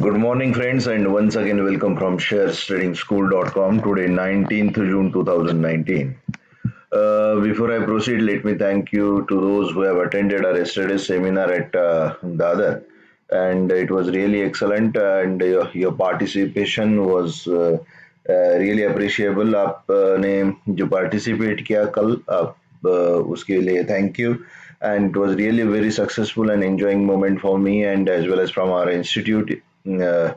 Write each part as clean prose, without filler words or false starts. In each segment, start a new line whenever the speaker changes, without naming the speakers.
Good morning, friends, and once again, welcome from sharestradingschool.com. Today, 19th June 2019. Before I proceed, let me thank you to those who have attended our yesterday's seminar at Dadar, and it was really excellent. And your participation was really appreciable. आपने जो participate किया कल आप उसके लिए thank you. And it was really very successful and enjoying moment for me and as well as from our institute. Uh,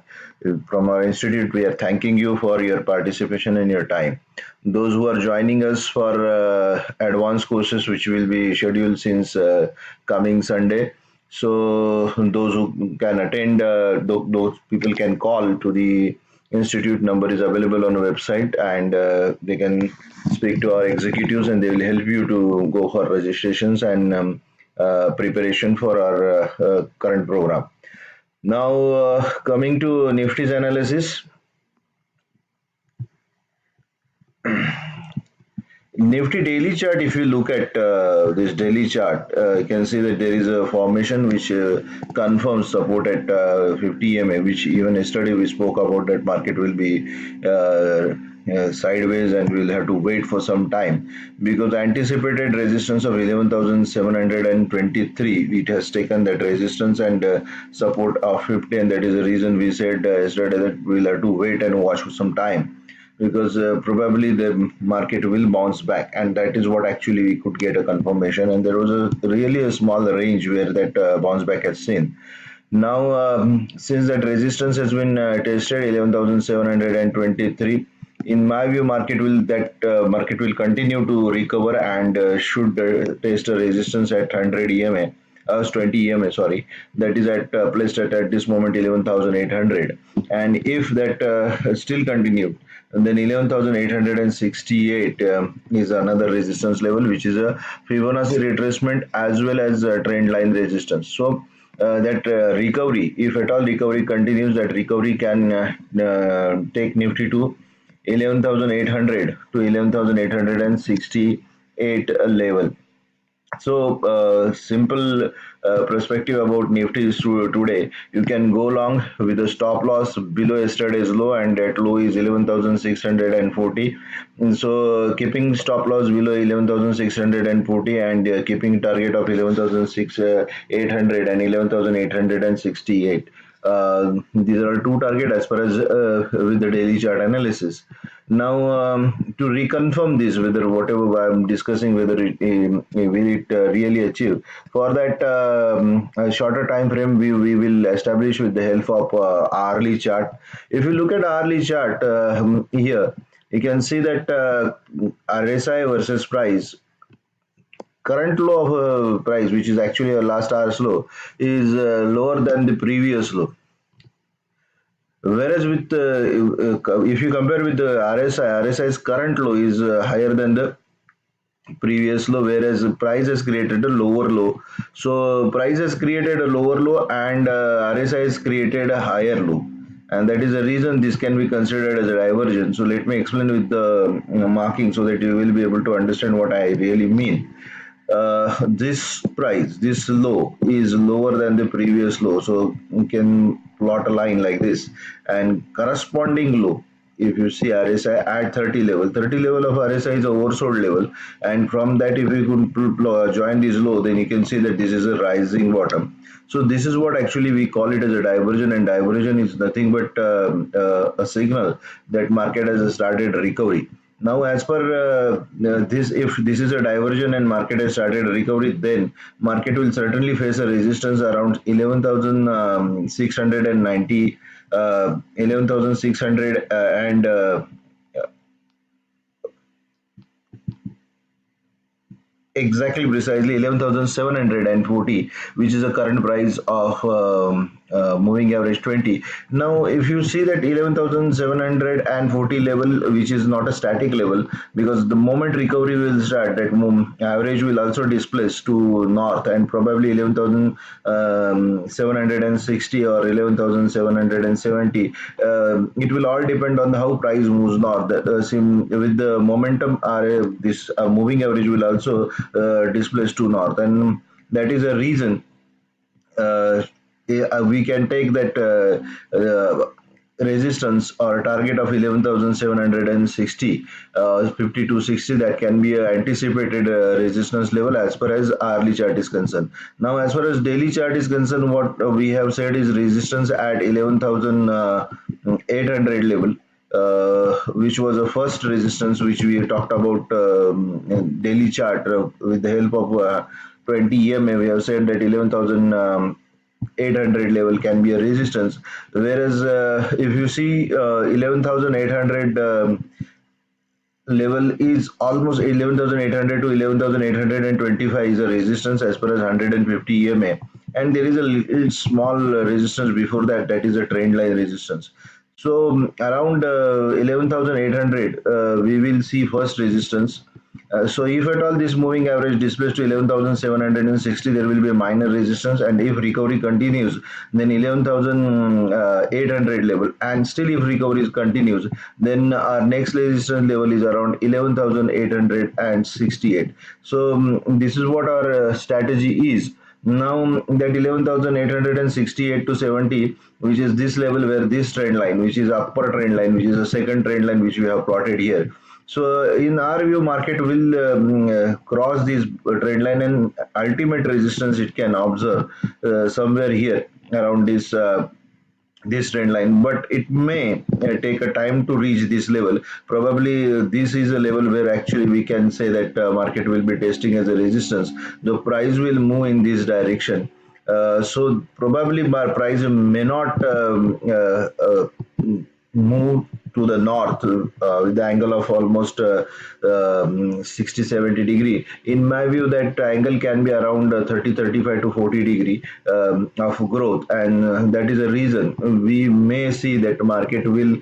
from our institute, we are thanking you for your participation and your time. Those who are joining us for advanced courses which will be scheduled since coming Sunday, so those who can attend, those people can call to the institute. Number is available on the website, and they can speak to our executives and they will help you to go for registrations and preparation for our current program. Now, coming to Nifty's analysis, Nifty daily chart, if you look at this daily chart, you can see that there is a formation which confirms support at 50 EMA, which even yesterday we spoke about that market will be sideways and we'll have to wait for some time because anticipated resistance of 11,723, it has taken that resistance and support of 50, and that is the reason we said yesterday that we'll have to wait and watch for some time because probably the market will bounce back, and that is what actually we could get a confirmation, and there was a really a small range where that bounce back has seen. Now, since that resistance has been tested 11,723, in my view market will continue to recover and should test a resistance at 100 EMA, 20 EMA, sorry, that is placed at this moment 11,800, and if that still continued, then 11,868 is another resistance level, which is a Fibonacci retracement as well as a trend line resistance. So that recovery, if at all recovery continues, that recovery can take Nifty to 11,800 to 11,868 level. So, simple perspective about Nifty is today. You can go long with a stop loss below yesterday's low, and that low is 11,640. And so, keeping stop loss below 11,640 and keeping target of 11,800 and 11,868. These are two target as far as with the daily chart analysis. Now, to reconfirm this, whether whatever I'm discussing, whether will it really achieve, for that a shorter time frame, we will establish with the help of hourly chart. If you look at hourly chart here, you can see that RSI versus price, current low of price, which is actually a last hour's low, is lower than the previous low. Whereas with if you compare with the RSI's current low is higher than the previous low, whereas price has created a lower low. So price has created a lower low and RSI has created a higher low. And that is the reason this can be considered as a divergence. So let me explain with the marking so that you will be able to understand what I really mean. This price, this low is lower than the previous low, so you can plot a line like this, and corresponding low, if you see RSI at 30 level of RSI is a oversold level, and from that if you could join this low, then you can see that this is a rising bottom. So this is what actually we call it as a diversion, and diversion is nothing but a signal that market has started recovery. Now, as per this, if this is a diversion and market has started recovery, then market will certainly face a resistance around 11,690, 11,600 and exactly precisely 11,740, which is the current price of moving average 20. Now if you see that 11,740 level, which is not a static level, because the moment recovery will start, that average will also displace to north, and probably 11,760 or 11,770. It will all depend on how price moves north. With the momentum, this moving average will also displaced to north, and that is a reason. we can take that resistance or target of 11,760, 50 to 60, that can be anticipated resistance level as far as hourly chart is concerned. Now as far as daily chart is concerned, what we have said is resistance at 11,800 level, which was the first resistance which we talked about in daily chart with the help of 20 EMA. We have said that 11,800 level can be a resistance, whereas if you see 11,800 level is almost 11,800 to 11,825 is a resistance as per as 150 EMA, and there is a little small resistance before that, that is a trend line resistance. So around 11,800 we will see first resistance. So if at all this moving average displays to 11,760, there will be a minor resistance, and if recovery continues, then 11,800 level, and still if recovery continues, then our next resistance level is around 11,868. So this is what our strategy is. Now that 11,868 to 70, which is this level where this trend line, which is upper trend line, which is a second trend line which we have plotted here. So in our view, market will cross this trend line, and ultimate resistance it can observe somewhere here around this trend line, but it may take a time to reach this level. Probably this is a level where actually we can say that market will be testing as a resistance. The price will move in this direction. So probably price may not move to the north with the angle of almost 60-70 degree. In my view, that angle can be around 30 35 to 40 degree of growth, and that is a reason we may see that market will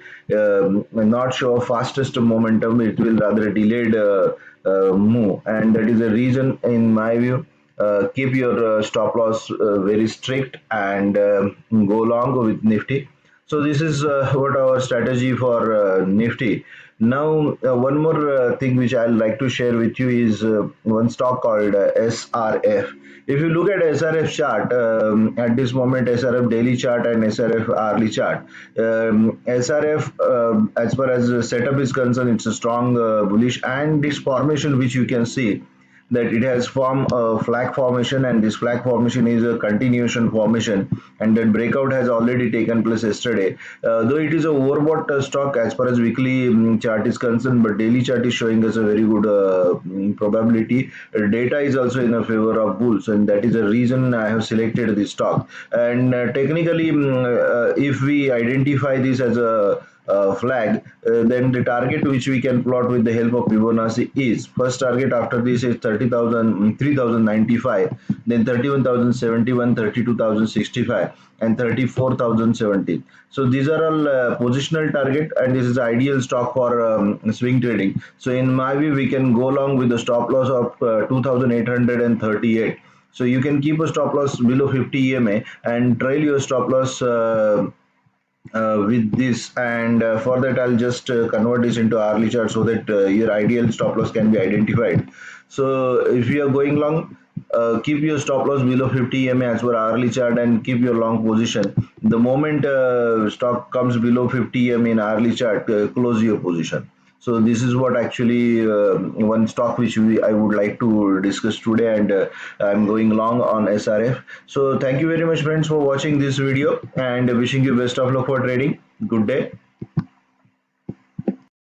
not show fastest momentum. It will rather delayed move, and that is the reason in my view, keep your stop loss very strict, and go long with Nifty. So this is what our strategy for Nifty. Now, one more thing which I'd like to share with you is one stock called SRF. If you look at SRF chart at this moment, SRF daily chart and SRF hourly chart, SRF as far as setup is concerned, it's a strong bullish, and this formation which you can see, that it has formed a flag formation, and this flag formation is a continuation formation, and that breakout has already taken place yesterday. Though it is a overbought stock as far as weekly chart is concerned, but daily chart is showing us a very good probability. Data is also in a favor of bulls, and that is the reason I have selected this stock. And technically, if we identify this as a flag, then the target which we can plot with the help of Fibonacci is, first target after this is 30,000, 3,095, then 31,071, 32,065, and 34,070. So these are all positional target, and this is ideal stock for swing trading. So in my view, we can go along with the stop loss of 2,838. So you can keep a stop loss below 50 EMA and trail your stop loss with this, and for that I'll just convert this into hourly chart so that your ideal stop loss can be identified. So if you are going long, keep your stop loss below 50 EMA as per hourly chart, and keep your long position. The moment stock comes below 50 EMA in hourly chart, close your position. So this is what actually one stock which I would like to discuss today, and I'm going long on SRF. So thank you very much, friends, for watching this video, and wishing you best of luck for trading. Good day.